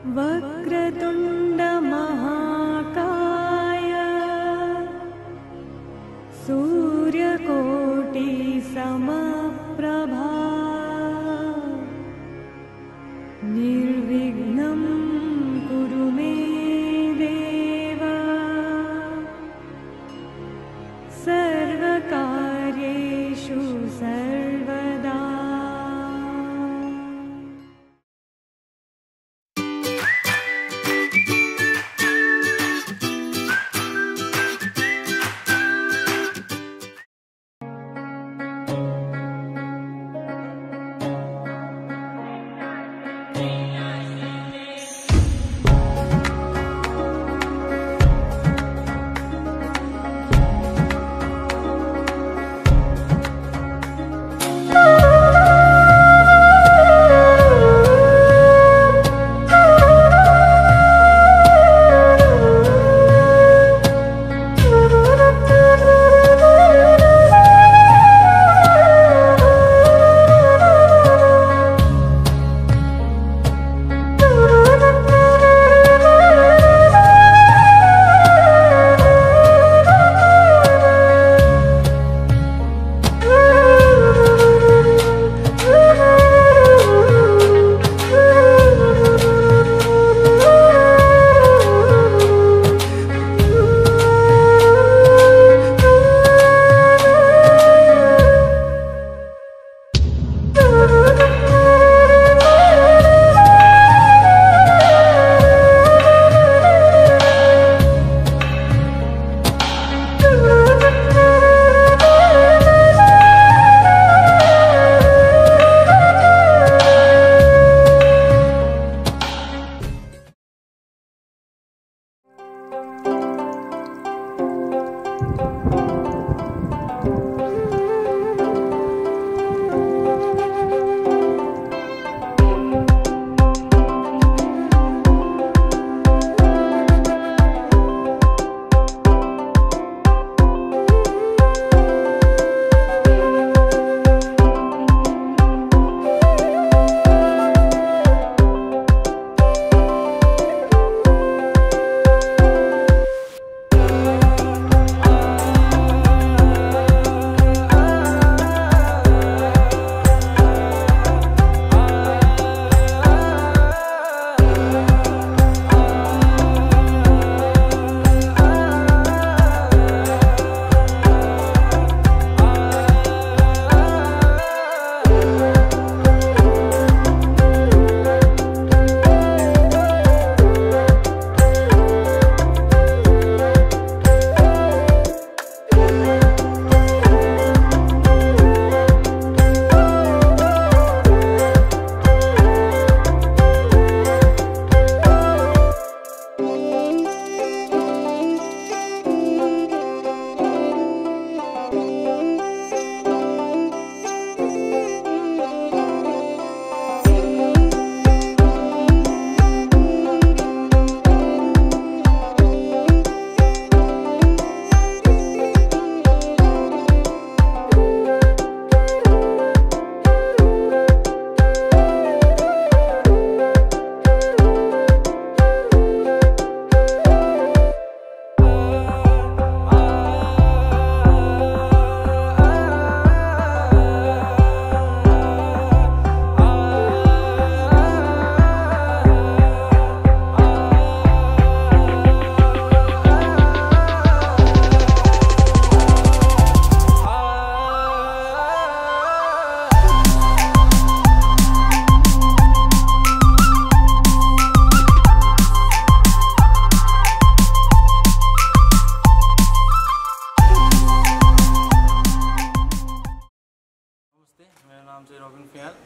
वक्रतुण्ड महाकाय सूर्यकोटि समप्रभा निर्विघ्नं कुरु मे देव सर्वकार्येषु सर्वदा।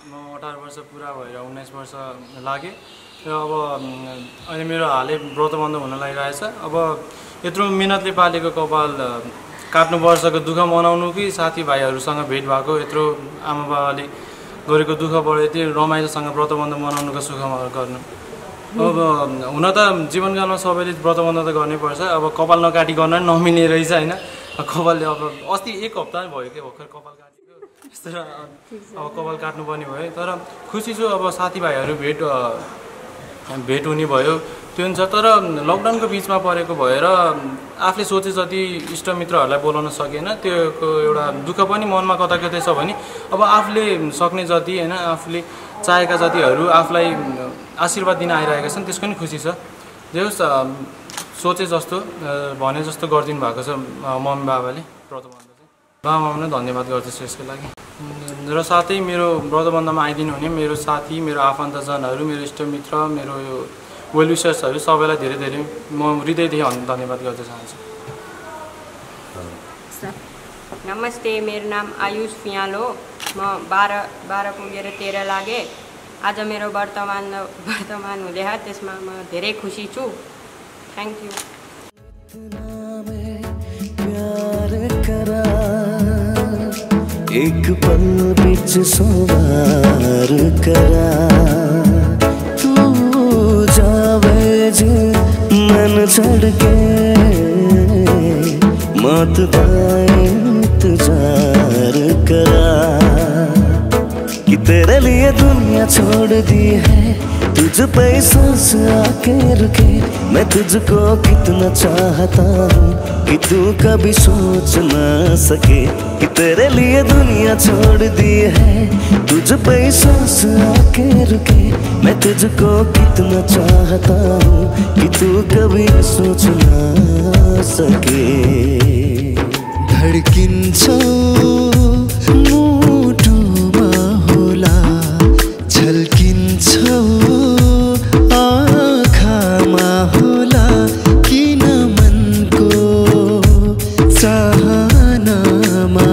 म 18 वर्ष पुरा भएर 19 वर्ष लागे र अब अहिले मेरो हालै व्रतबन्ध हुन लागिरहेछ। अब यत्रो मिहिनेतले पालेको कपाल काट्नु वर्षको दुःख मनाउनु कि साथीभाइहरूसँग भेट भएको यत्रो आमाबाबाले गरेको दुःखबाट यति रमाइलोसँग व्रतबन्ध मनाउनुको सुख गर्नु। अब हुन त जीवनकालमा सबैले व्रतबन्ध त गर्नै पर्छ। अब कपाल नकाटी गर्न नि नमिल्ने रहेछ हैन। कपालले अब अस्ति एक हप्ता भयो के भर्खर कपाल काटेको यस्तो अब कपाल काट्नु पर्ने भयो। तर खुसी छु अब साथीभाइहरू भेट भेट हुने भयो त्यो हुन्छ। तर लकडाउनको बिचमा परेको भएर आफूले सोचे जति इष्टमित्रहरूलाई बोलाउन सकेन, त्योको एउटा दुःख पनि मनमा कता कतै छ भने अब आफूले सक्ने जति होइन आफूले चाहेका जतिहरू आफूलाई आशीर्वाद दिन आइरहेका छन् त्यसको नि खुसी छ। जे होस् सोचे जस्तो भने जस्तो गरिदिनु भएको छ मम्मी बाबाले। व्रतबन्ध चाहिँ बाबामामा धन्यवाद गर्दछु यसको लागि। र साथै मेरो व्रतबन्धमा आइदिनु हुने मेरो साथी, मेरो आफन्तजनहरू, मेरो इष्टमित्र, मेरो यो वेल विशर्सहरू सबैलाई धेरै धेरै म हृदयदेखि धन्यवाद गर्न चाहन्छु। नमस्ते, मेरो नाम आयुष फियाल हो। म 12 पुगेर 13 लागे। आज मेरो वर्तमान हुँदै त्यसमा म धेरै खुसी छु। Thank you. एक पल बिच सवार करा तू जावे जे मन छड़ के मत पाए इंतजार करा कि तेरे लिए दुनिया छोड़ दी है, तुझ पे सांस आके रुके। मैं तुझको कितना चाहता हूँ कि तू कभी सोच ना सके कि तेरे लिए दुनिया छोड़ दी है, तुझ पे सांस आके रुके। मैं तुझको कितना चाहता हूँ कि तू कभी सोच ना सके। धड़किन्छौ मुटुमा होला, झल्किन्छौ आँखामा होला, किन मनको चाहनामा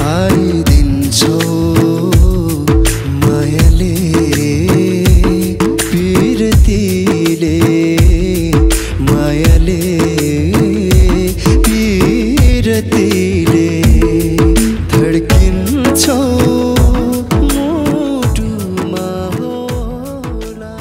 आइदिन्छौ मायाले पिरतीले, मायाले पिरतीले धड्किन्छौ मुटुमा होला।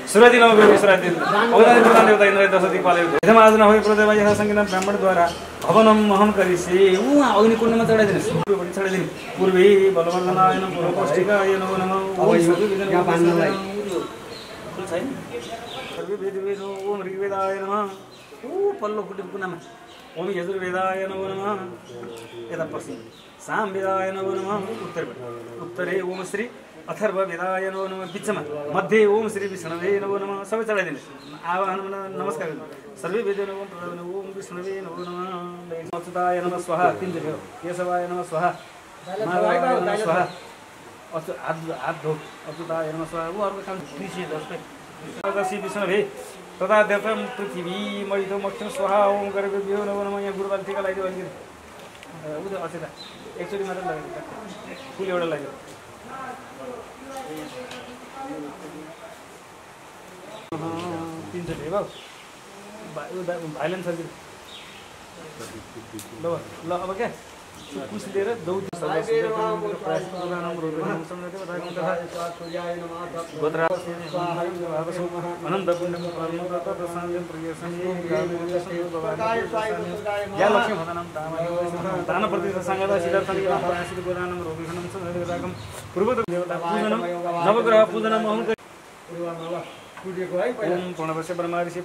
सुरति नव विश्राति औदान प्रदान देवता इंद्र दशरथी पाले यजमाज न होई प्रदेव यह संगीत ब्राह्मण द्वारा हवनम महम करिसे उ अग्नि कुण्डमा चढाइदिनुस् पूर्वपट्टि चढाइदिनु पूर्वी बलवर्धनाय नमः पूर्वपौष्टिकाय नमः ओम या पान्नलाई छैन सर्वे वेद ओम ऋग्वेदाय नमः उ पल्लो कुटी कुनामा ओम यजुर्वेदाय नमः यता पश्चिम सामवेदाय नमः उत्तरे ओम श्री अथर्व वेदाय नमो नमः बिचमा मध्ये ओम श्री विष्णुवे नमो नमः सबै चढाइदिनु आवाहन नमस्कार सर्वे वेद नमो ओम विष्णुवे नमो नमः अच्युताय नमः स्वाहा तीन जगह केशवाय नमः स्वाहा माधवाय नमः स्वाहा हात धो अच्युताय नमः स्वाहा ऊ अर्को काम कृषि जस्तै दशी विष्णुले तथा देवता पृथ्वी मरितो मक्ष्यम स्वाहा ओम गरेको बिहो नबनमा यहाँ गुरुबाल टिका लगाइदियो अलिकति ऊ त अचेता एकचोटि मात्र लगाइदियो फुल एउटा लगाइदियो तीनचोटि भयो भाइलेन्स छ ल अब क्या कुछ लिएर दौडी अनन्त पुण्य या लक्ष्मी भदनम दान प्रति संगत सिद्धार्थन गोदानम रोगिखनम पूर्व देवता पूजनम नवग्रह पूजनम अहं ओम प्रणवस्य ब्रह्मर्षि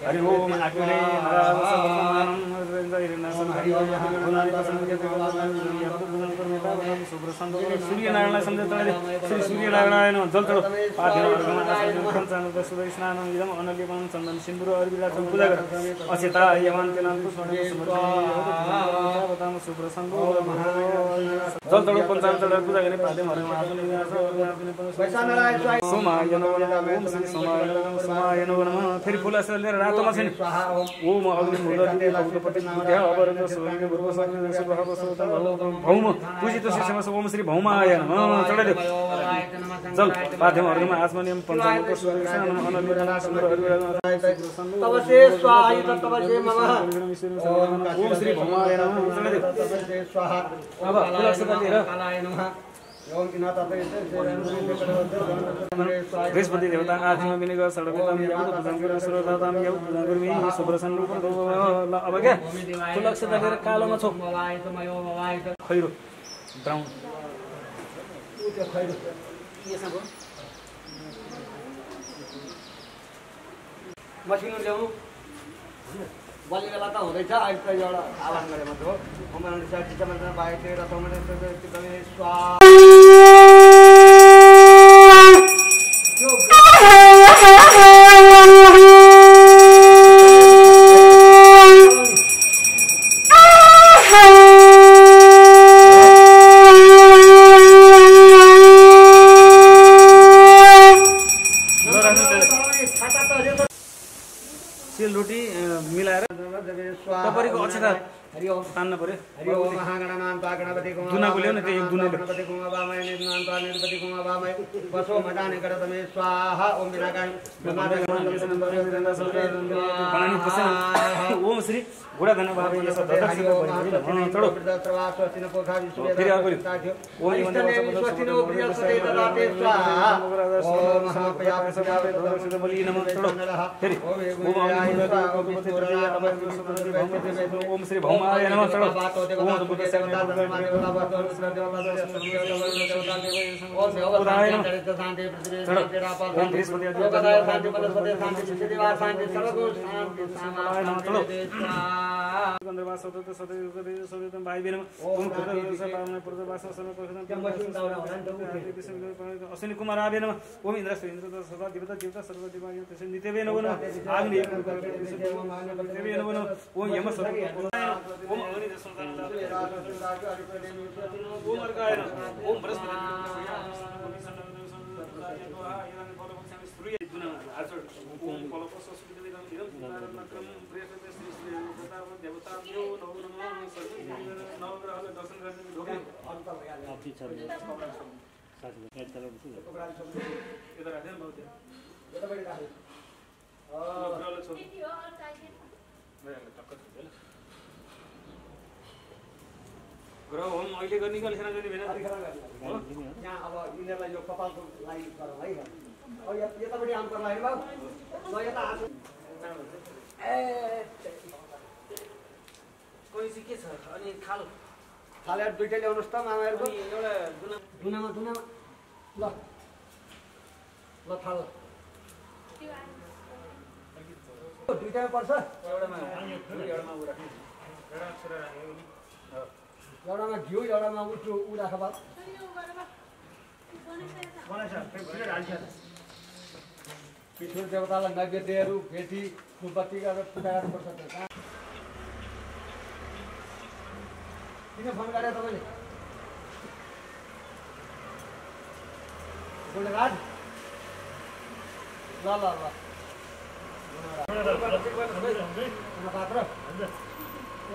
हरि ओम आग्ने सूर्यनारायण श्री सूर्यनारायण जल चढो सुदय स्नान इदम अनल्यपन चन्दन सिन्दूर अर्बिला पूजा गर अचेता यमान तेनाम शुभ्र संगो जल चढो पञ्चामृत पूजा गर्ने फेरि फुल लिएर रातोमा छैन ओम भौम पूजित ओम श्री भौमाय चढाइदेऊ जल पाठ्यमहरूमा आत्मनियम ओम श्री भौमाय चढाइदेऊ अब लिएर बृहस्पति देवता आदिमा विनिगर सडकताम याउद पूजन गरेर सुरताम याउद पूजन गर्मी सुब्रसन रूपम ल अब के तुलक्ष लगेर कालोमा छौ खैरो ब्राउन खैरो के छ भो मसिनो ल्याउनु बलिगला त हुँदैछ अहिले त एउटा आह्वान गरे मात्र हो अमरन साथी चमन बाइक र तमन स्वा सेलरोटी मिलाएर तपाईँको अक्षता तान्न पर्यो दुनाको ल्याउ न त्यो एक दुना ओम श्री घोडा धन बाबा ओम श्री भौमाय नमः चढो ओम बुद्ध सेवा अश्विनी कुमार आवे नमः ओम इंद्र सदा देवता देवता सर्व देवा नित्यवे नमः आग्नि देवे नमः ओम यम सर्व ओम अग्नि ओम अर्काय ओम बृहस्पति ग्रह होम अहिले गर्ने कि अलिक गर्ने भएन यहाँ अब यिनीहरूलाई यो कपालको लागि गरौँ है अब यतापट्टि आमको लागि भाउ ल यता आएको ए कोही चाहिँ के छ अनि खालो थालेर दुईटै ल्याउनुहोस् त मामाहरूको एउटा दुनामा ल ल थाल दुईटैमा पर्छ एउटामा उ राख्नु एउटामा घिउ एउटामा उठ्नु उ राख बात पिठुर देवतालाई नैवेद्यहरू भेटी फुलबत्ती गरेर पूजा गर्नुपर्छ किन फोन गरे तपाईले गुणगाड ल ल ल पात्र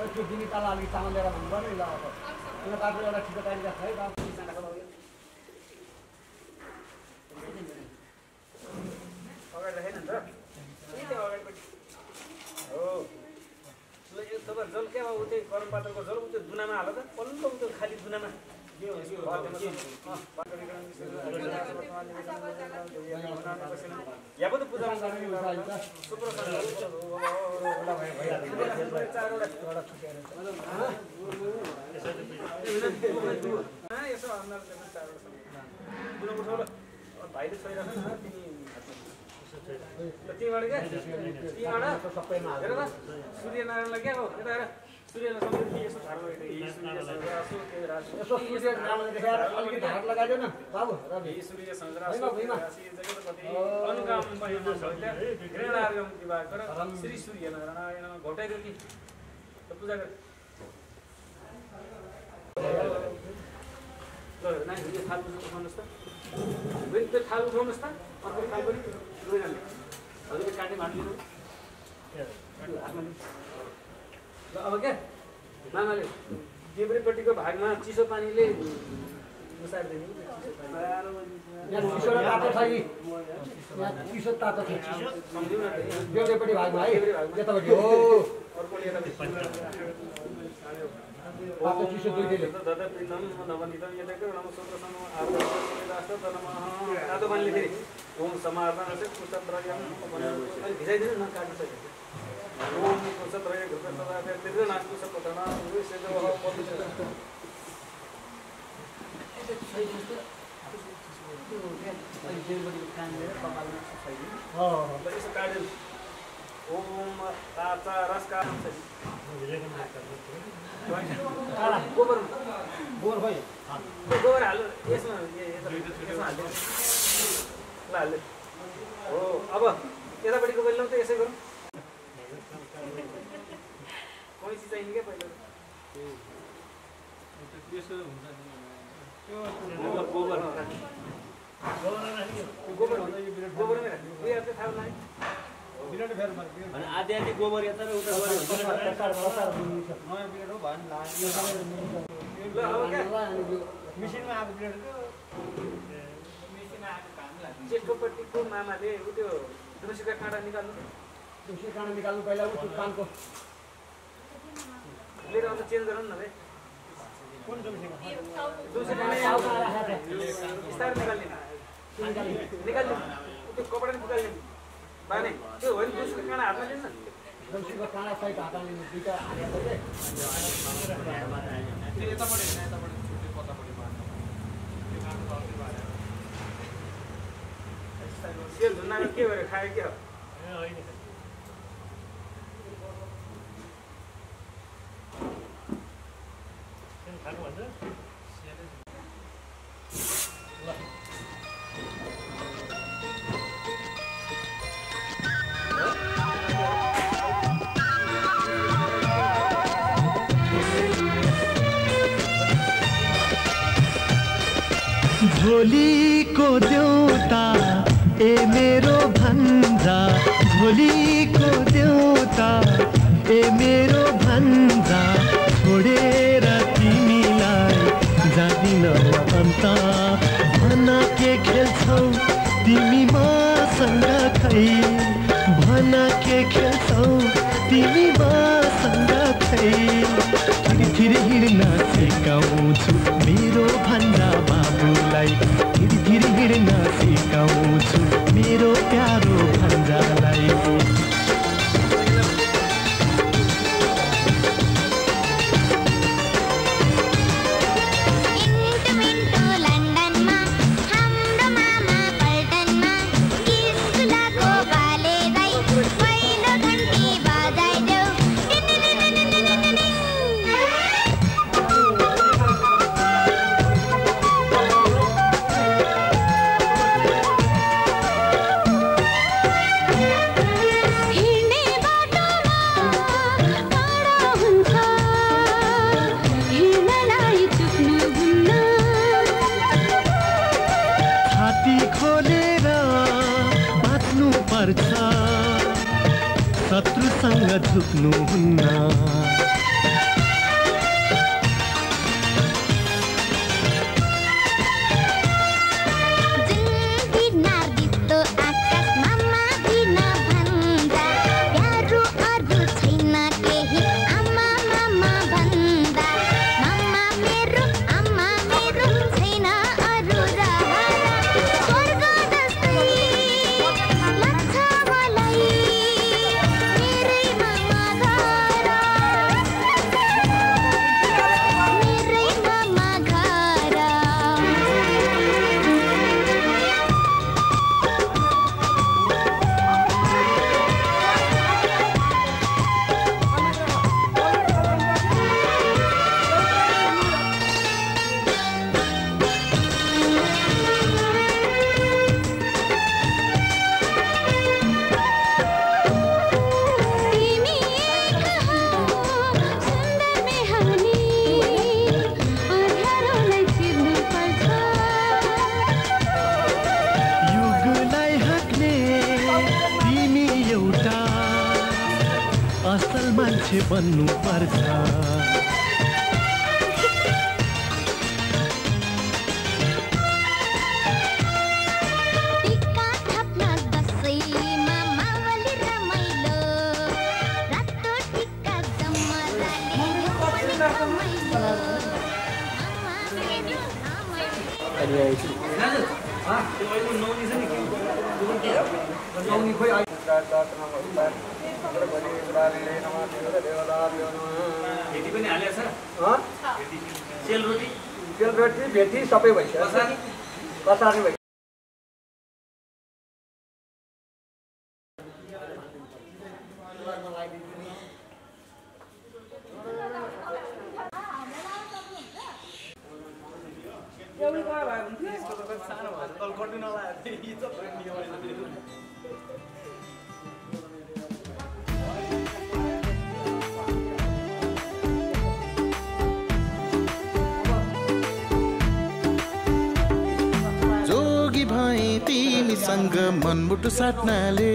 त्यो दिने तल अलिक चामल लिएर भन्नुपर्ने ल अब पात्र एउटा ठिक तारिक है अगाडि राखेन नि त अगाडिपट्टि हो ल यो तपाईँ जल क्या हो त्यही गरम पात्रको जल त्यो दुनामा हाल त पल्लो त्यो खाली दुनामा यहाँ पो त पूजा यसो भाइले छोइरहेको छ तिमीबाट क्या तिमीबाट हेर त सूर्यनारायणलाई क्या हो यता हेर सूर्यनारायण यसो झार्नु यसो सूर्य नारायण देखाएर अलिकति हात लगाइदेऊ न बाबु सूर्य अनुकाम श्री सूर्यनारायण घोटाइदियो कि पूजा गर ल नानी थाल उठाउनुहोस् त त्यो थाल उठाउनुहोस् त अर्को थाल पनि हजुर काटे भाँडिदिनु ल अब क्या मामाले देब्रेपट्टिको भागमा चिसो पानीले मुसारिदिनु चिसो र तातो छ यी चिसो तातो छ देब्रेपट्टि भागमा है यतापट्टि हो अर्कोले तातो चिसो दुईटैले तातो पानीले फेरि ओम समार्दन कुशत्रयम भिजाइदिनु न काटिसक्यो ओम कुशत्रय घृतसदा फेरि नाकुशपतना यसो काट्यो ओम ताचा रसका गोबर बोर भाइ गोबर हाल्नु यसमा हाल्नु ल हाल्नु हो अब यतापट्टिको पहिला त यसै गरौँ कैँची चाहिने क्या पहिला गोबर गोबरमै राख्नु उयो चाहिँ थाहा लाग्यो आधी आधी गोबर यता र उता ल अब क्या मिसिनमा आएको ब्लेडको चेकोपट्टिको मामाले उ त्यो तुलसीका काँडा निकाल्नु तुलसी काँडा निकाल्नु पहिला उ पानको लिएर आउँदा चेन्ज गराउनु न भाइ कुन तुलसीको तुलसी काँडा बिस्तारै निकाल्ने त्यो कपडा नि निकाल्ने बाने त्यो होइन तुलसीको काँडा हातमा लिनु न तुलसीको काँडा सहित हातमा लिनु दुईटा हालेको चाहिँ यतापट्टि छुट्टै पत्तापट्टि बाँध्नु त्यो झुन्नामा के भएर खायो क्या झोली को देउता ए मेरो भन्जा झोली को देउता ए मेरो भन्जा छोडेर तिमीलाई जादिन अन्त भन के खेल्छौ तिमी मसँग खै भन के खेल्छौ तिमी मसँग खै धीरे हिँड्न सिकाउँछु मेरो भन्जा बाबुलाई धीरे हिँड्न सिकाउँछु मेरो प्यारो भन्जालाई शत्रुसँग झुक्नुहुन्न बन्नु पर्छ टिका थप्न दसैँमा मावली रमाइलो रातो टिका जमराले रमाइलो भेटी पनि हालेछ सेलरोटी भेटी सबै भइसक्यो कसारी भइ तिमीसँग मनमुटु साट्नाले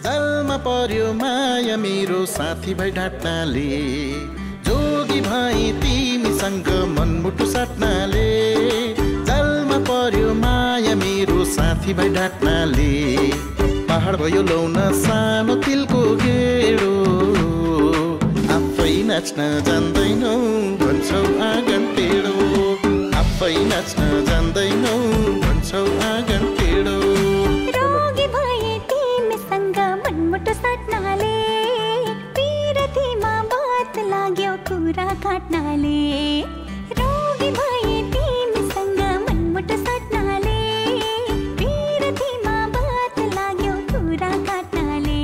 जलमा पर्यो माया मेरो साथी भाइ ढाट्नाले जोगी भाइ तिमीसँग मनमुटु साट्नाले जलमा पर्यो माया मेरो साथी भाइ ढाट्नाले पहाड भयो लौन सानो तिलको गेडो आफै नाच्न जान्दैनौ भन्छौ आँगन टेढो आफै नाच्न जान्दैनौ भन्छौ आँगन टेढो रोगी भए तिमीसँग मनमुटु साट्नाले पिरतीमा बात लाग्यो कुरा काट्नाले रोगी भए तिमीसँग मनमुटु साट्नाले पिरतीमा बात लाग्यो कुरा काट्नाले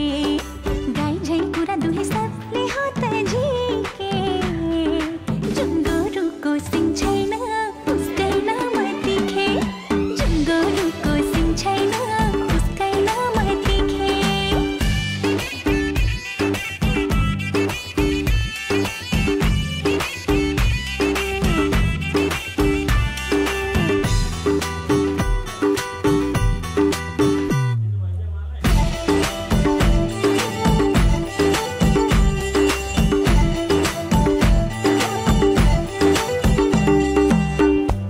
गाई झै कुरा दुहे सबले हात झिके जुङ्गोरुको सिङ छैन उसकैन म तिखे जुङ्गोरुको सिङ छैन उसकैन म तिखे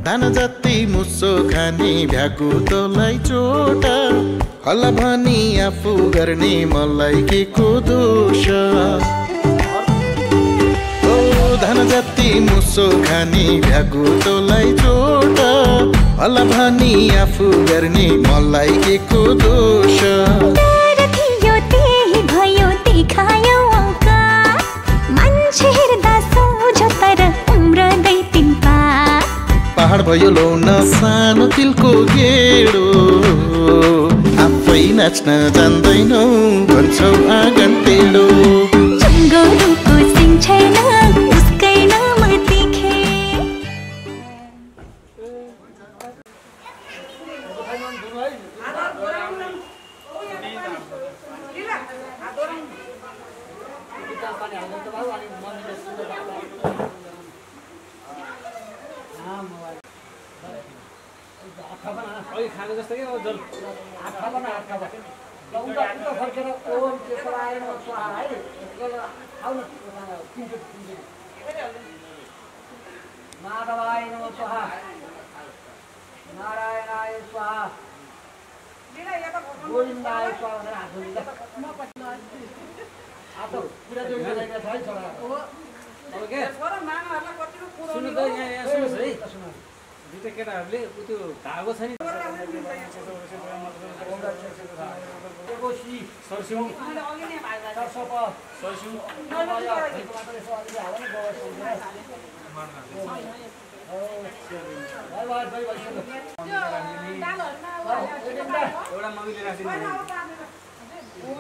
दाना जति मुसो खाने भ्याकुतोलाई चोट हल्ला भनी आफू गर्ने मलाई के को दोष ओ धान जति मुसो खाने भ्याकुतोलाई चोट हल्ला भनी आफू गर्ने मलाई के को दोष डर थियो त्यही भयो देखायो औका मान्छे हेर्दा सोझो तर उम्रदै तिम्पा पहाड भयो लौन सानो तिलको गेडो आफै नाच्न जान्दैनौ भन्छौ आँगन टेढो जुङ्गोरुको सिङ छैन उसकैन म तिखे खाने जस्तो के जल आँखा बना उता फर्केर ओम केशवाय नमः स्वाहा है आउ न माधवाय नमः स्वाहा नारायणाय स्वाहा गोविन्दाय स्वाहा भनेर हात जोडिन्छ आतो पुरा जोडिरहेको छ है छोरा अब के सुन्नु त यहाँ सुन्नुहोस् है दुईटा केटाहरूले त्यो धागो छ नि सरस्यौँ एउटा मम्मीले राखिदिनु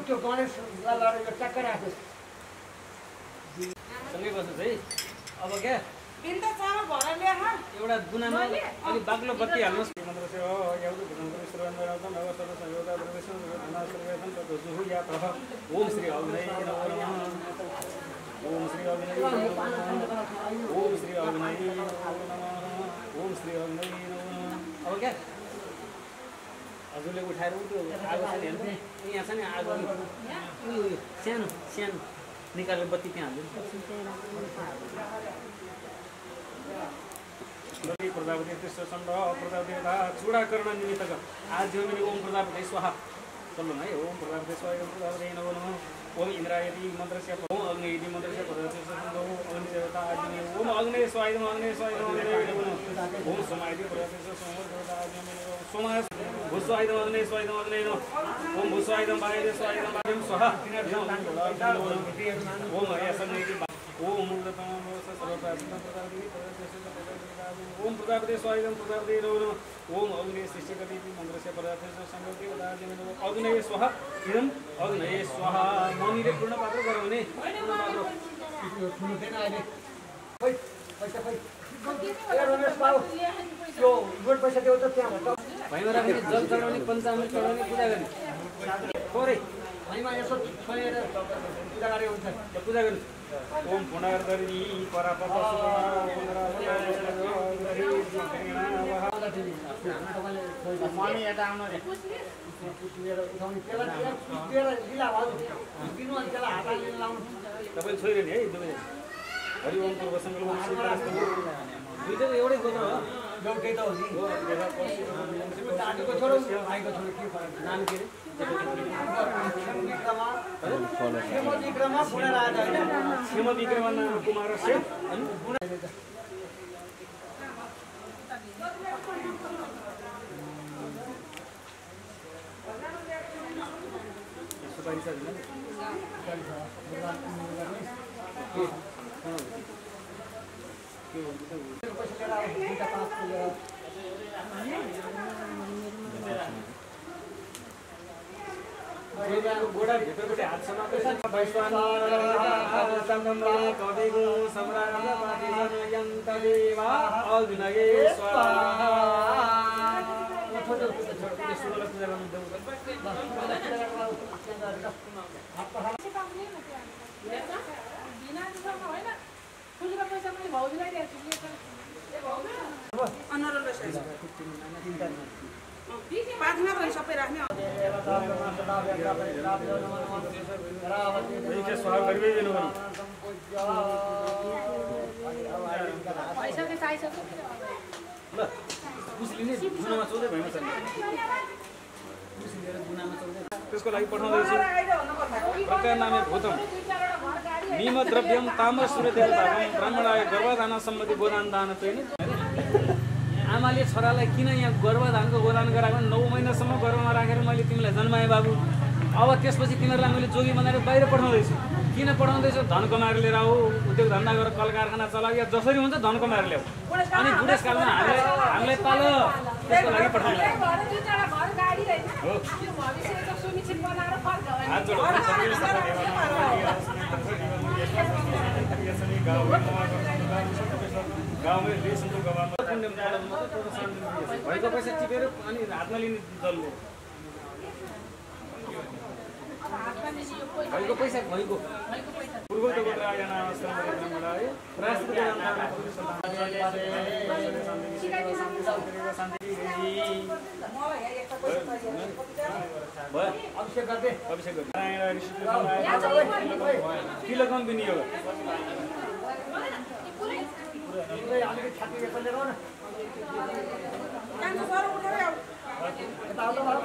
त्यो गणेश लगाएर टक्क राख्यो सँगै बस्नुहोस् है अब क्या एउटा गुनामा अलि बाक्लो बत्ती हाल्नुहोस् ओम श्री अग्नय ओम श्री अग्नय ओम श्री अग्नय ओम श्री अग्नय अब क्या हजुरले उठाएर त्यो आगो छ नि हेर्नु यहाँ छ नि आगो सानो सानो निकालेर बत्ती त्यहाँ हाल्नु प्रजापति तेस्रो चण्ड प्रजापति चूडाकर्ण निमित्तक आद्य ओम प्रजापति स्वाहा चल्नु है ओम प्रजापति स्वाहा ओम प्रजापति नमो नमः ओम इन्द्रायति मन्त्रस्य ओम अग्नेयति मन्त्रस्य प्रजापति ओम देवता आद्य ओम अग्ने स्वाहा अग्ने स्वाहा ओम समायति प्रजापति सोम भूस्वाहा अग्ने स्वाहा अग्ने ओम भूस्वाहा वायते स्वाहा स्वाहा ओम यशनेति ओम मूलतम ओम प्रजापति स्वाहा प्रजापति नमो ओम अग्ने सृष्टिकति मन्त्रस्य प्रजापति संगति अग्नये स्वाहा इदं अग्नये स्वाहा मनीले पूर्ण पात्र गराउने पैसा देऊ त त्यहाँ भैमा राख्ने जल चढाउने पञ्चामृत चढाउने पूजा गर्ने थोरै भैमा यसो छोएर पूजा गरे हुन्छ पूजा गर्नु ओम पुनर्धरी परापत मनी यता आउनु रे उठाउने त्यसलाई लिला दिनु अनि त्यसलाई हातले लाउनु तपाईँ छोइरहे नि है दुवैले हरि ओम पूर्व सङ्कल्प दुईटा एउटै गोत्र हो एउटै त हो नि दाजुको छोरो भाइको छोरो के फरक नाम के क्षेम विक्रमा पुनराज होइन क्षेम विक्रमा कुमार सेन गोडा भित्रपट्टि हात समातेर वैश्वान कविगु सम्राट पातिजनयन्त देवा अग्नये स्वाहा पूजा गर्नु देऊ सबै राख्ने स्वाहा गरिदिनु ल उसले गुनामा चौधै भएन छ त्यसको लागि पठाउँदैछु प्रकार नामे भूतम निम द्रव्यम ताम सूर्यदेव भागम ब्राह्मणाय गर्भदान सम्बन्धी गोदान दान चाहिँ आमाले छोरालाई किन यहाँ गर्भदानको गोदान गराएको 9 महिनासम्म गर्भमा राखेर मैले तिमीलाई जन्माएँ बाबु अब त्यसपछि तिमीहरूलाई मैले जोगी बनाएर बाहिर पठाउँदैछु किन पठाउँदैछु धन कमाएर लिएर आऊ उद्योग धन्दा गरेर कल कारखाना चलाऊ या जसरी हुन्छ धन कमाएर ल्याऊ अनि बुढेसकालमा हामीलाई पाल त्यसको लागि पठाउँला भएको पैसा टिपेर अनि हातमा लिने दलले भाइको पैसा भाइको पूर्वोक्त गोत्र आर्यना आश्रम ब्राह्मण है राष्ट्रको अभिषेक गर्दै अभिषेक गर्दै नारायण तिलकम विनियोग अलिकति छाती यसले गर न यता आउनु भयो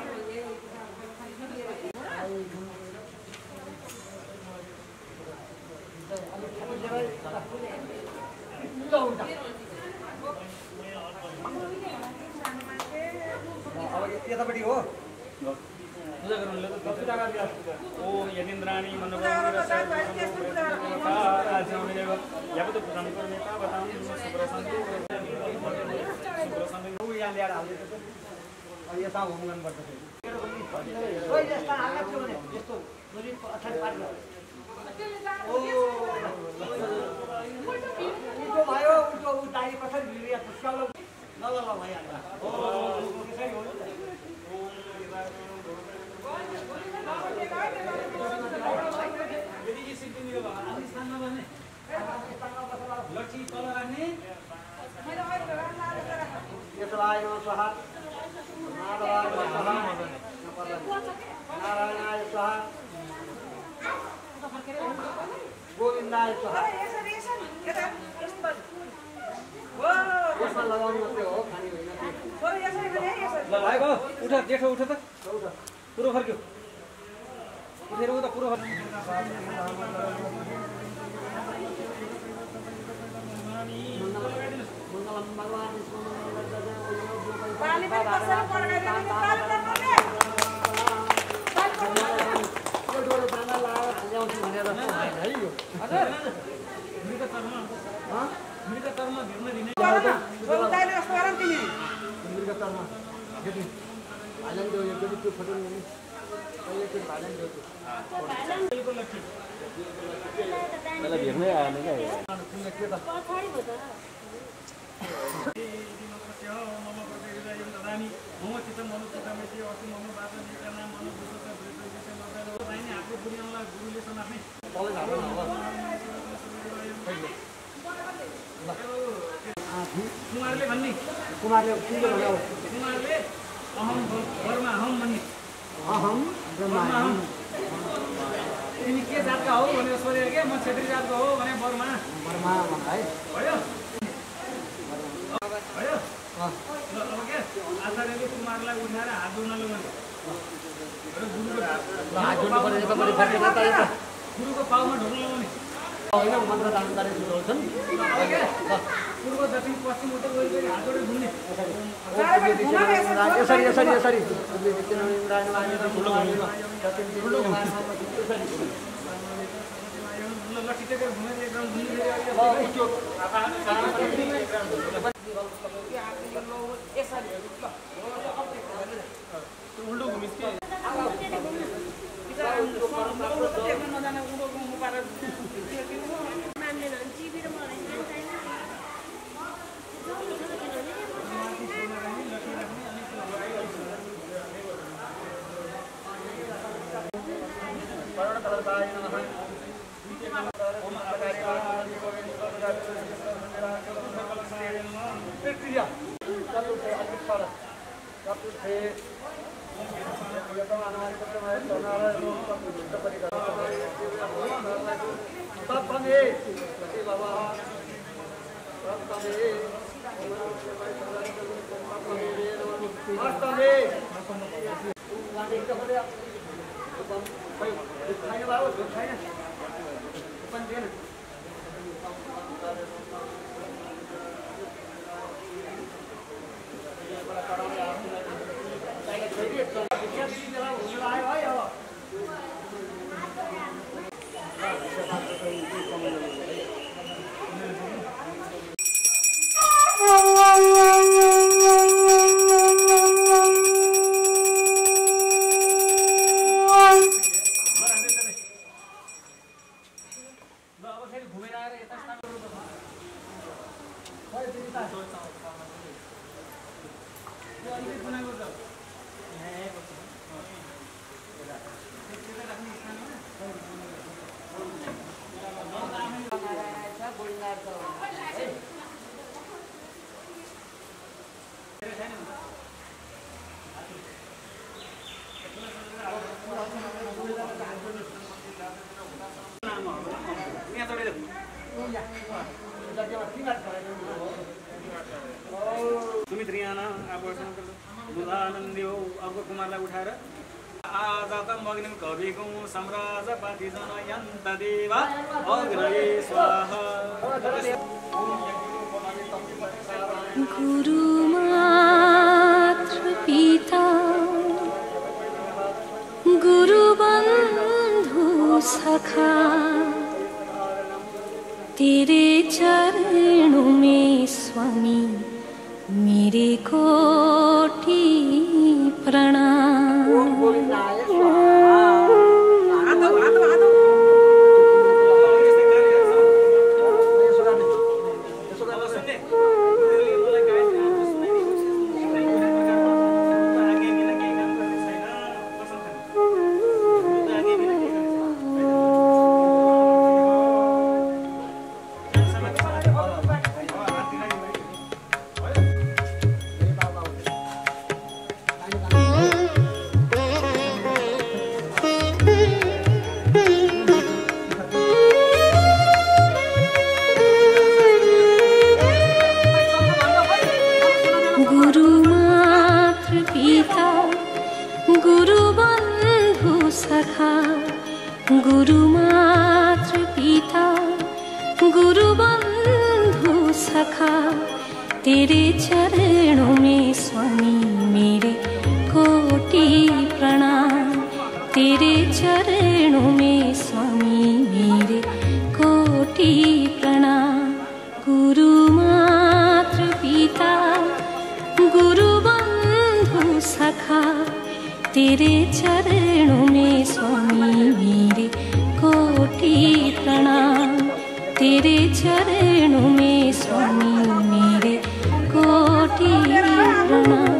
अब यतापट्टि हो पूजा गर्नुले त पूजा गर्दिया ओम यदिन्द्राणी याको त पूजा गर्ने ता बताउनु सुप्रशान्ति यहाँ ल्याएर हाल्दै अनि यता होम गर्नुपर्छ कोही जस्ता हाल्ला थियो भने यस्तो दुरी पछाडि पार्नु उल्टो भयो उल्टो उतारी पछाडि भिडियो पुस्काउलो ल ल ल भइहाल्छ लक्ष्मी तल राख्ने यसलाई स्वाहा नारायणाय स्वाहा गोविन्दाय स्वाहा यसमा लगाउनु मात्रै हो खाने होइन ल भाइको उठ जेठो उठ त पुरो फर्क्यो उठेर उता पुरो भेट्नै आएन क्या कुमारले भन्ने कुमारले के भन्यो कुमारले अहम बर्मा अहम भन्ने अहम ब्रह्मा तिमी के जातका हो भनेर सोधेको के म क्षेत्री जातको हो भने बर्मा बर्मा भन्दा है भयो भयो अब के आचार्यले कुमारलाई उठाएर हात जोड्नले भने गुरुको पाउमा ढोक्न लगाउने होइन मन्त्र दान गरेको बोल्छन् पूर्व दक्षिण पश्चिम उत्तर वरिपरि हात जोडेर घुम्ने यसरी यसरी यसरी लट्ठी टेकेर घुमेर एकदम उल्टो घुमिस के नजाने उल्टो घुम्नु पारेर राख्ने स्थानमा सुमित रियाना बुधानन्दियो अग्र कुमारलाई उठाएर आजात मग्निम कविगुं सम्राज पाति जनयन्त देवा अग्रये स्वाहा गुरु मातृ पिता गुरु बंधु सखा तेरे चरणों में स्वामी मेरे कोटि प्रणाम। गुरु मातृ पिता गुरु बंधु सखा तेरे चरणों में स्वामी मेरे कोटि प्रणाम। तेरे चरणों में स्वामी मेरे कोटि प्रणाम। गुरु मातृ पिता गुरु बंधु सखा तेरे चरणों में स्वामी मेरे कोटि प्रणाम। तेरे चरणों में स्वामी मेरे कोटि प्रणाम।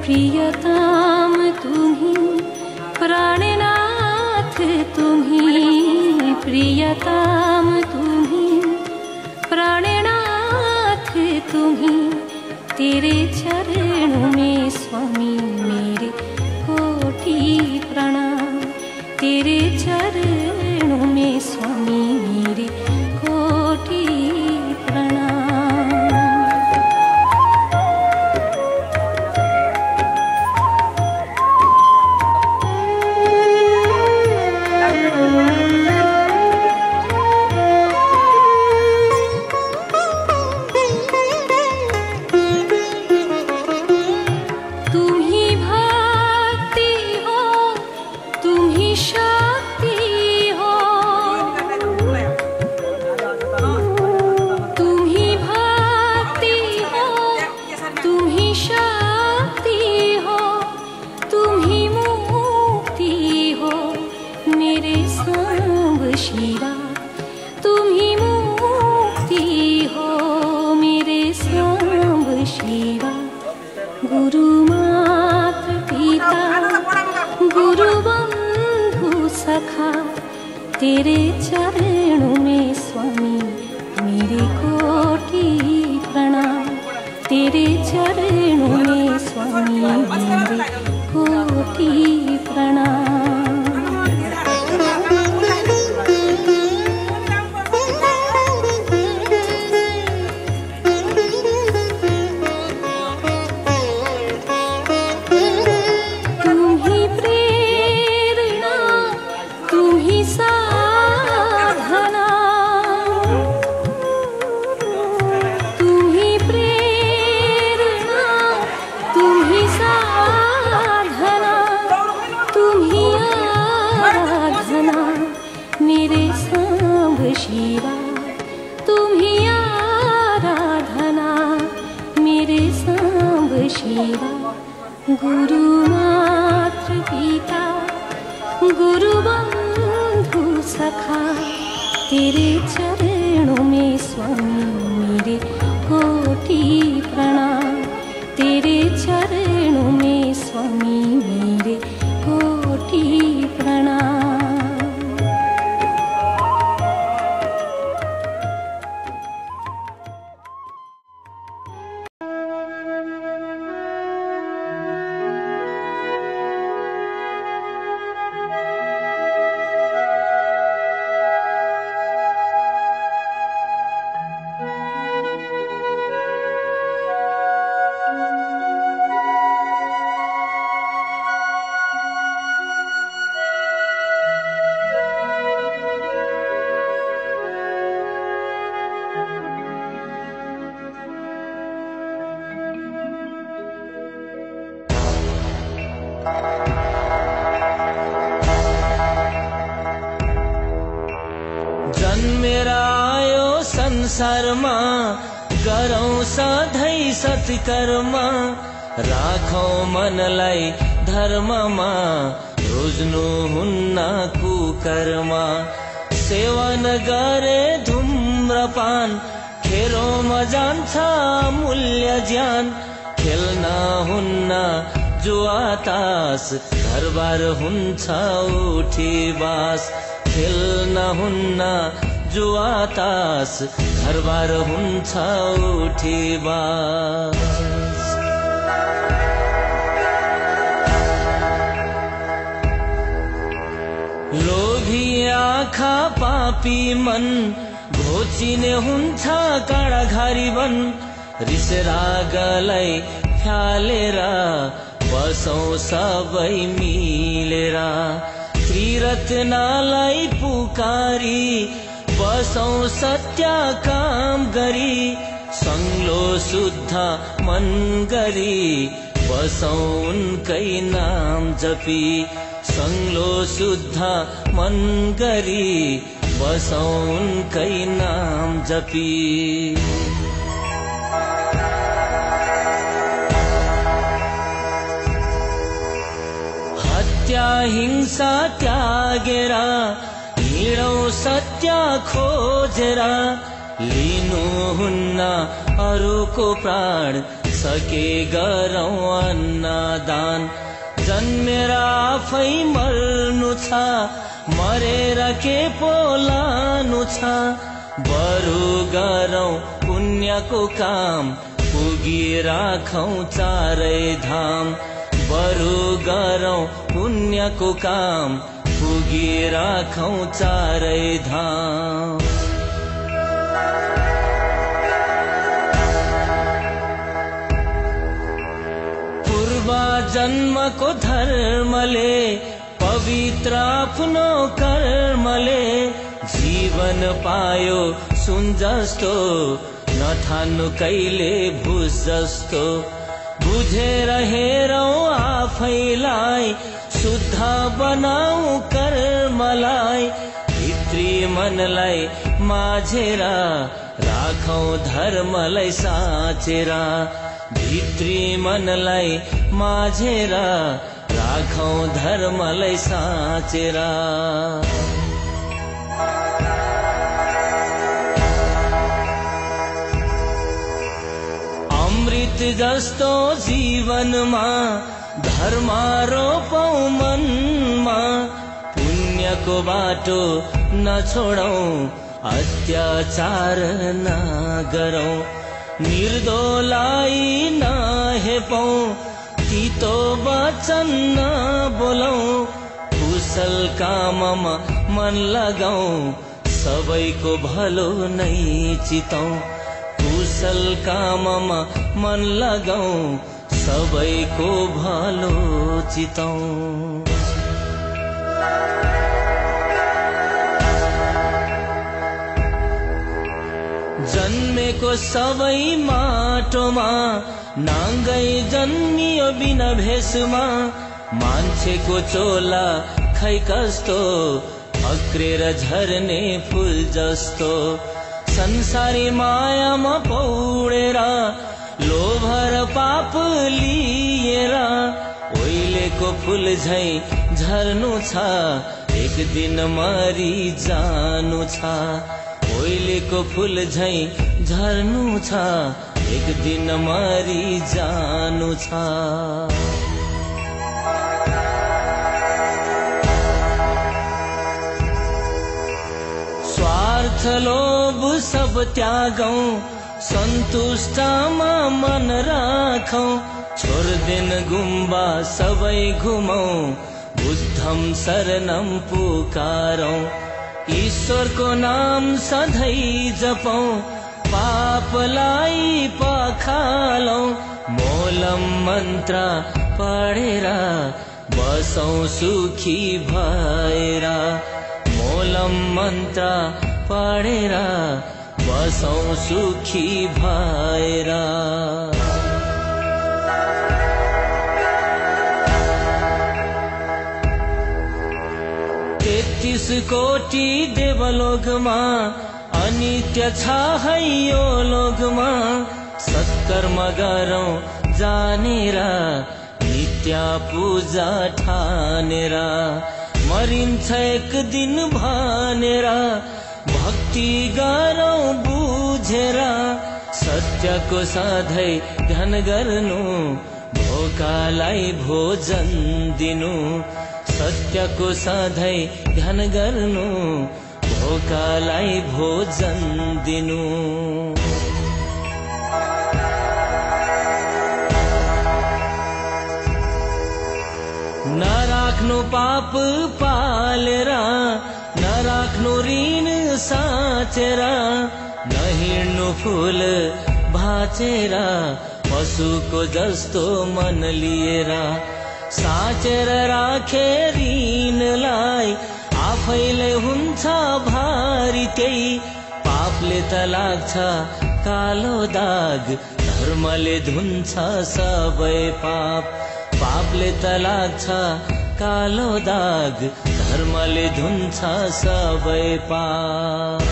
प्रियतम तुम्ही प्राणनाथ तुम्ही प्रियतम तुम्ही प्राणनाथ तुम्ही तेरे चरणों में स्वामी मेरे कोटि प्रणाम। तेरे चरणों में स्वामी मेरे कोटि प्रणाम। गुरु मातृ पिता गुरु बंधु सखा तेरे चरणों में स्वामी मेरे कोटि प्रणाम। तेरे चरणों में स्वामी मेरे कोटि प्रणाम। शिवा तुम्ही आराधना मेरे सांब शिवा। गुरु मातृ पिता गुरु बंधु सखा तेरे चरणों में स्वामी मेरे कोटि प्रणाम। तेरे चरणों में स्वामी मेरे कोटि प्रणाम। जन्मेर आयो संसारमा गरौँ सधैँ सत्कर्म राखौँ मनलाई धर्ममा रोज्नु हुन्न कुकर्म सेवन गरे धुम्रपान खेरोमा जान्छ मूल्य ज्यान खेल्न हुन्न जुवा तास घरबार हुन्छ उठी बास खेल्न हुन्न जुवा तास घरबार हुन्छ उठी बास लोभी आँखा पापी मन घोचिने हुन्छ काँडाघारी बन रिस रागलाई फ्यालेर बसौँ सबै मिलेर त्रिरत्नलाई पुकारी बसौँ सत्य काम गरी संगलो शुद्ध मन गरी बसौँ उनकै नाम जपी संगलो शुद्ध मन गरी बसौँ उनकै नाम जपी हत्या हिंसा त्यागेर हिँडौँ सत्य खोजेर लिनु हुन्न अरूको प्राण सके गरौँ अन्नदान जन्मेर आफै मर्नु छ मरेर के पो लानु छ बरु गरौँ पुण्यको काम पुगी राखौँ चारै धाम बरु गरौँ पुण्यको काम पुगी राखौँ चारै धाम पूर्व जन्मको धर्मले पवित्र आफ्नो कर्मले जीवन पायो सुन जस्तो नठान्नु कहिले भुस जस्तो बुझेर हेरौँ आफैलाई शुद्ध बनाऊ कर्मलाई भित्री मनलाई माझेर राखौँ धर्मलाई साँचेर भित्री मनलाई माझेर राखौँ धर्मलाई साँचेर अमृत जस्तो जीवनमा धर्म रोपौँ मनमा पुण्यको बाटो नछोडौँ अत्याचार नगरौँ निर्दोलाई नहेपौँ तीतो वचन नबोलौँ कुशल काममा मन लगाऊ सबैको भलो नै चितौँ कुशल काममा मन लगाऊ सबैको भलो चितौँ जन्मेको सबै माटोमा नाङ्गै जन्मियो बिना भेषमा मान्छेको चोला खै कस्तो अक्रेर झर्ने फूल जस्तो संसारी मायामा पौडेर लोभ र पाप लिएर ओइलेको फूल झै झर्नु छ एक दिन मरि जानु छ ओइलेको फूल झै झर्नु छ एक दिन मरि जानु छ स्वार्थ लोभ सब त्यागौं सन्तुष्टमा मन राखौं छोड्देन गुम्बा सबै घुमौं बुद्धम शरणम पुकारौं ईश्वरको नाम सधैँ जपौं पापलाई पखालौं मोलम मन्त्र पढेर बसौं सुखी भएर मोलम मन्त्र पढेर बसौं सुखी भएर 33 कोटी देवलोकमा अनित्य छ है यो लोकमा सत्कर्म गरौँ जानेर नित्य पूजा ठानेर मरिन्छ एक दिन भनेर भक्ति गरौँ बुझेर सत्यको सधैँ ध्यान गर्नु भोकालाई भोजन दिनु सत्यको सधैँ ध्यान गर्नु भोकालाई भोजन दिनु नराख्नु पाप पालेर नराख्नु ऋण साचेर नहिँड्नु फूल भाचेर पशुको जस्तो मन लिएर साचेर राखे ऋणलाई आफैले हुन्छ भारी त्यही पापले त लाग्छ कालो दाग धर्मले धुन्छ सबै पाप पापले त लाग्छ कालो दाग धर्मले धुन्छ सबै पाप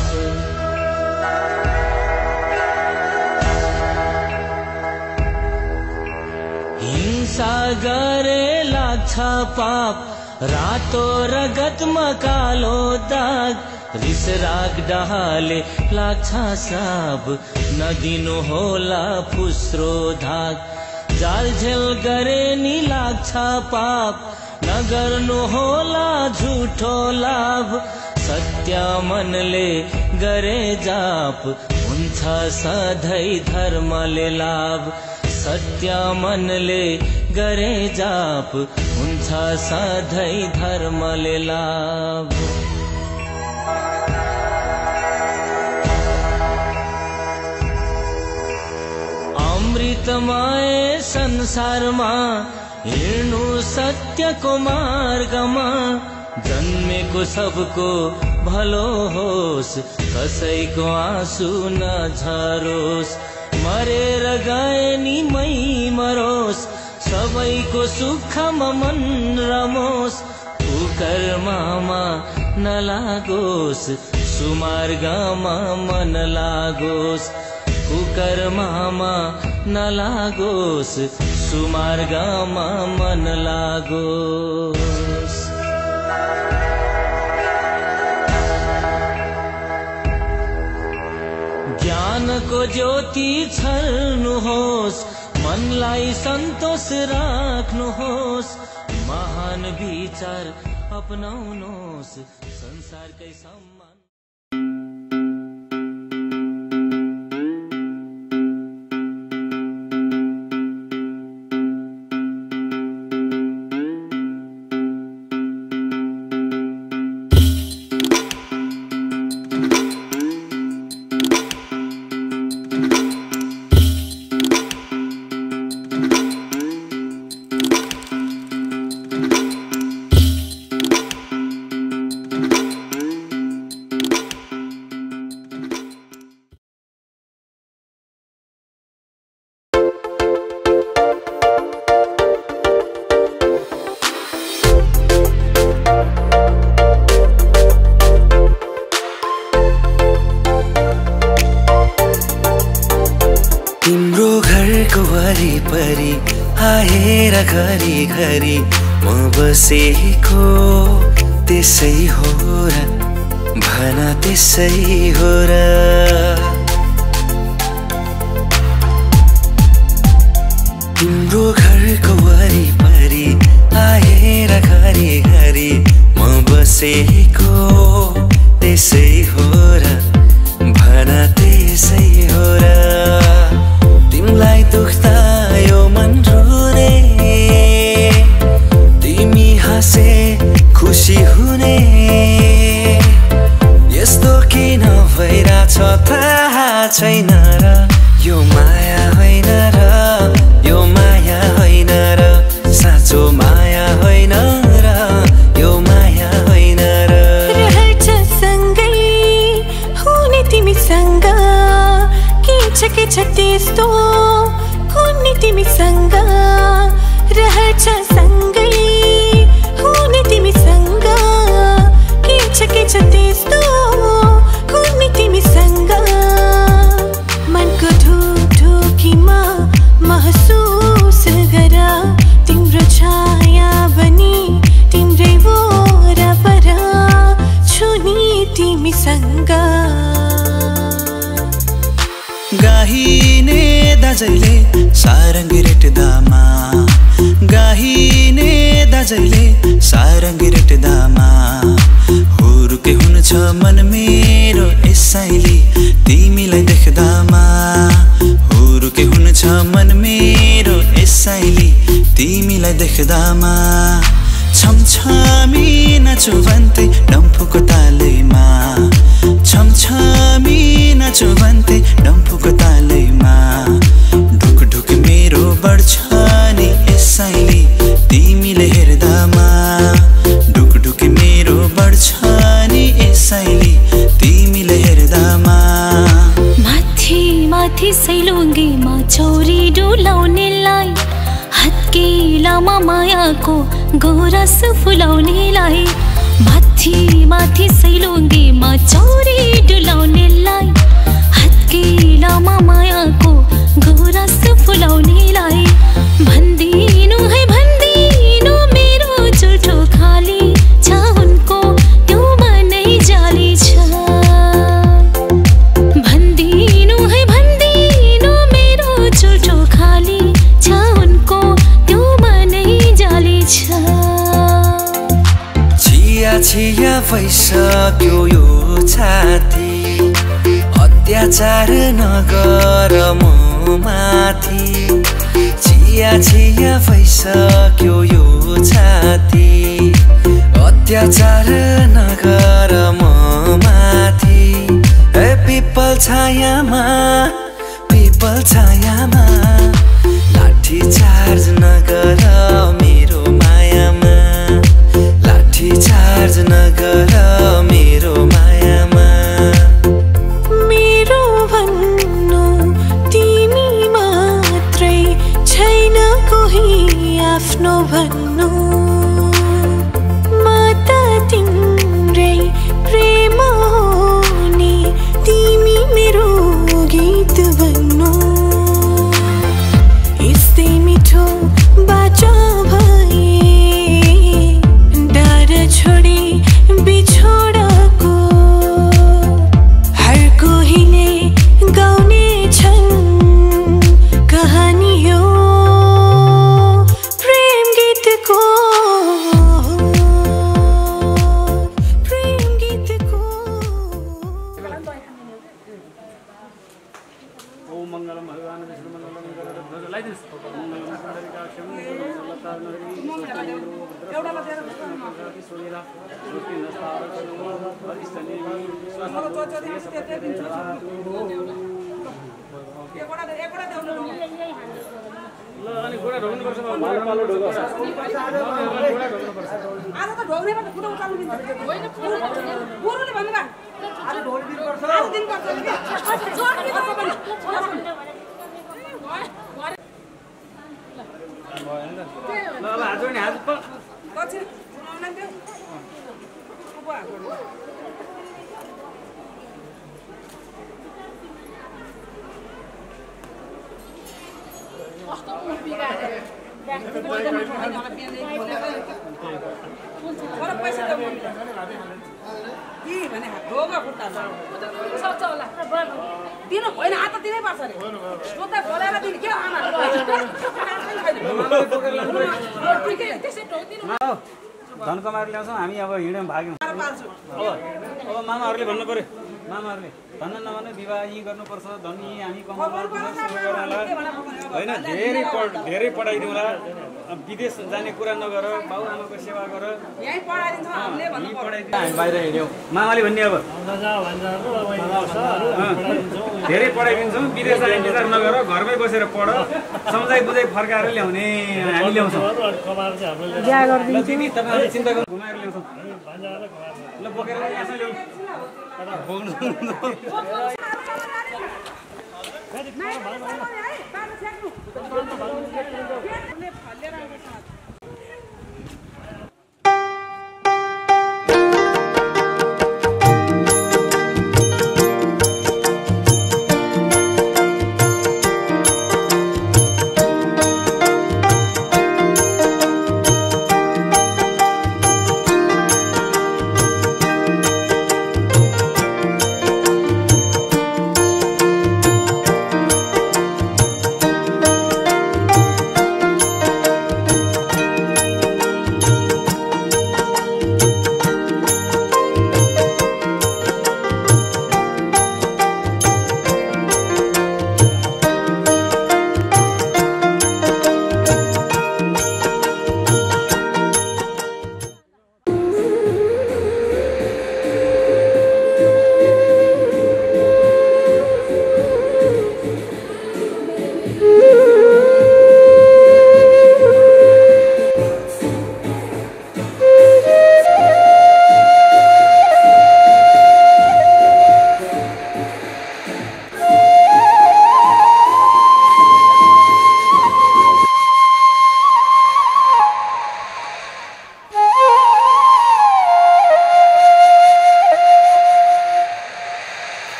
हिंसा गरे लाग्छ पाप रातो रगतमा कालो दाग रिस राग डहाले लाग्छ साब नदिनु होला फुस्रो धाग जाल झेल गरे नि लाग्छ पाप नगर्नु होला झुठो लाभ सत्य मनले गरे जाप हुन्छ सधैँ धर्मले लाभ सत्य मनले गरे जाप हुन्छ सधैँ धर्मले लाभ अमृतमय संसारमा हिँड्नु सत्यको मार्गमा जन्मेको सबको भलो होस् कसैको आँसु नझरोस् मरेर गए नि मै मरोस् सबैको सुखमा मन रमोस् कुकर्ममा नलागोस् सुमार्गमा मन लागोस् कुकर्ममा नलागोस् सुमार्गमा मन लागोस् ज्ञानको ज्योति छल्नुहोस् मनलाई सन्तोष राख्नुहोस् महान विचार अपनाउनुहोस् संसारकै सम्मान वरिपरि आएर घरी घरी म बसेको त्यसै हो र भन त्यसै हो र तिम्रो घरको वरिपरि आएर घरी घरी म बसेको त्यसै हो र भन त्यसै हो र तिमीलाई दुख्दा यो मन रुने तिमी हाँसे खुसी हुने यस्तो किन भइरहेछ थाहा छैन र यो माया होइन र यो माया होइन र साँचो माया होइन र यो माया होइन र रहन्छ सँगै हुने तिमीसँग के छ त्यस्तो हुने तिमीसँग रहन्छ सँगै हुने तिमीसँग के कुरा गाहिने दाजैले सारङ्गी रेट्दामा गाहिने दाजैले सारङ्गी रेट्दामा हुरुके हुन्छ मन मेरो यसैले तिमीलाई देख्दामा हुरुके हुन्छ मन मेरो यसैले तिमीलाई देख्दामा छमछमी नाचु भन्थे डम्फुको तालैमा छमछमी नाचु भन्थे डम्फुको तालैमा ढुक ढुक मेरो बढ्छ नि यसैले तिमीले हेर्दामा ढुक ढुक मेरो बढ्छ नि यसैले तिमीले हेर्दामा माथि माथि सैलुङ्गीमा चौरी डुलाउनेलाई हत्केलामा मायाको गोरस फुलाउनेलाई माथि माथि सैलुङ्गीमा चौरी डुलाउनेलाई हत्केलामा मायाको गोरस फुलाउनेलाई भन्दिनु है भन्दिनु मेरो जुठो खाली छ उनको त्यो मनै जाली छ भन्दिनु है भन्दिनु मेरो जुठो खाली छ उनको त्यो मनै जाली छ छिया छिया भइसक्यो यो छाती अत्याचार नगर म माथि छिया छिया भइसक्यो यो छाती अत्याचार नगर म माथि ए पिपल छायामा लाठी चार्ज नगर मेरो मायामा लाठी चार्ज नगर मेरो मायामा मेरो भन्नु तिमी मात्रै छैन कोही आफ्नो भन्नु म त तिम्रै प्रेम हो नि तिमी मेरो गीत भन्नु यस्तै मिठो बाचा भए डर छोडी बिछोडको हर कोहीले गाउने छन् कहानी हो प्रेम गीतको ओम मंगलम भगवान विष्णु मंगलम मंगलम लाइदिनुस् मंगलम पुंडरीकाक्षं लतानहरी एउटामा दिएर सोनेरा ज्योति नस्तारको हरिस्तने मलाई तो चाहिँ त्यतै दिन्छ एकवटा देउनु ल अनि घोडा ढोग्नु पर्छ पालो ढोग्नु पर्छ आज त ढोग्नेबाट कुटो उचाल्नु दिन्छ होइन पुरुले भन्नु बा आज ढोल दिन पर्छ आज दिन पर्छ जोड के गर्नु पर्छ ल ल आज नि आज पछि सुनाउन दियो अब आको कस्तो मुभी गाडे पैसा त भने ढोगा खुट्टा सक्छ होला दिनु होइन हात त दिनै पर्छ अरे सोध बोलेर दिनु के आमा धन कमाएर ल्याउँछौँ हामी अब हिँड्यौँ भाग्यौँ अब मामाहरूले भन्नु पर्यो मामाहरूले धन नभने विवाह यहीँ गर्नुपर्छ धन यहीँ हामी कमाउनु होइन धेरै पढाइदिउँला विदेश जाने कुरा नगर बाउ आमाको सेवा गर हामी बाहिर हिँड्यौँ मामाले भन्ने अब धेरै पढाइदिन्छौँ विदेश जाने विचार नगर घरमै बसेर पढ सम्झाइ बुझाइ फर्काएर ल्याउने हामी ल्याउँछौँ दिदी तपाईँहरूले चिन्ता गर्नु घुमाएर ल्याउँछौँ ल बोकेर ल्याउँ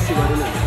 खुसी गरेन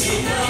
कृष्ण